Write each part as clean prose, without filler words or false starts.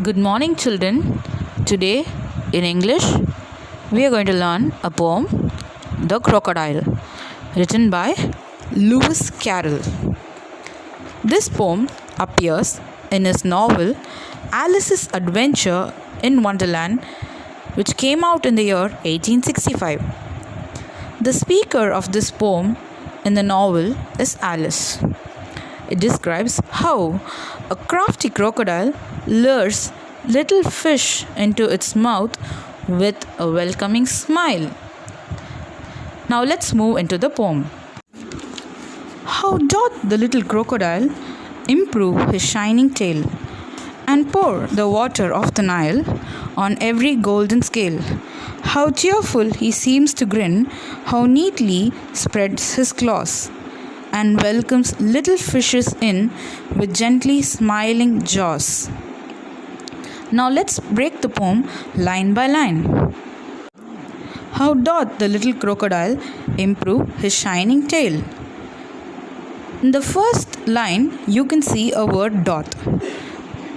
Good morning, children. Today, in English, we are going to learn a poem, The Crocodile, written by Lewis Carroll. This poem appears in his novel Alice's Adventure in Wonderland, which came out in the year 1865. The speaker of this poem in the novel is Alice. It describes how a crafty crocodile lures little fish into its mouth with a welcoming smile. Now let's move into the poem. How doth the little crocodile improve his shining tail and pour the water of the Nile on every golden scale. How cheerful he seems to grin, how neatly spreads his claws and welcomes little fishes in with gently smiling jaws. Now let's break the poem line by line. How doth the little crocodile improve his shining tail? In the first line, you can see a word doth,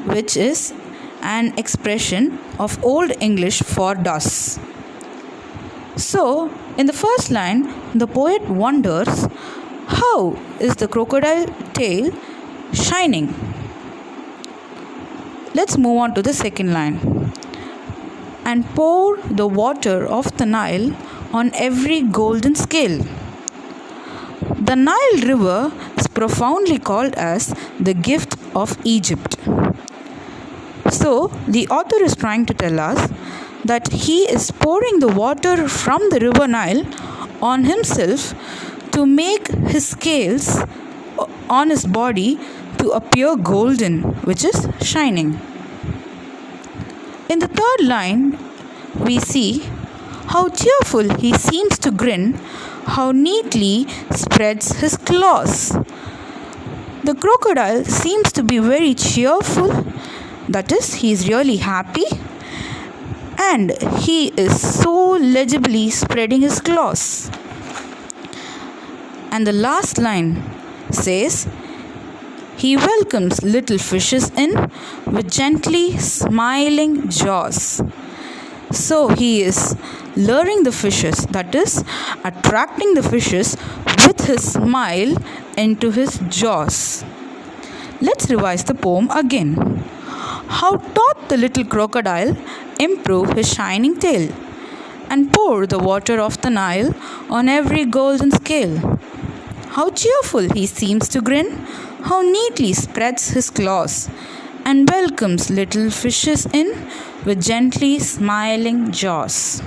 which is an expression of Old English for does. So, in the first line, the poet wonders, how is the crocodile tail shining? Let's move on to the second line. And pour the water of the Nile on every golden scale. The Nile River is profoundly called as the gift of Egypt. So, the author is trying to tell us that he is pouring the water from the river Nile on himself to make his scales on his body to appear golden, which is shining. In the third line, we see how cheerful he seems to grin, how neatly spreads his claws. The crocodile seems to be very cheerful, that is, he is really happy, and he is so legibly spreading his claws. And the last line says, he welcomes little fishes in with gently smiling jaws. So he is luring the fishes, that is, attracting the fishes with his smile into his jaws. Let's revise the poem again. How doth the little crocodile improve his shining tail and pour the water of the Nile on every golden scale? How cheerful he seems to grin, how neatly spreads his claws and welcomes little fishes in with gently smiling jaws.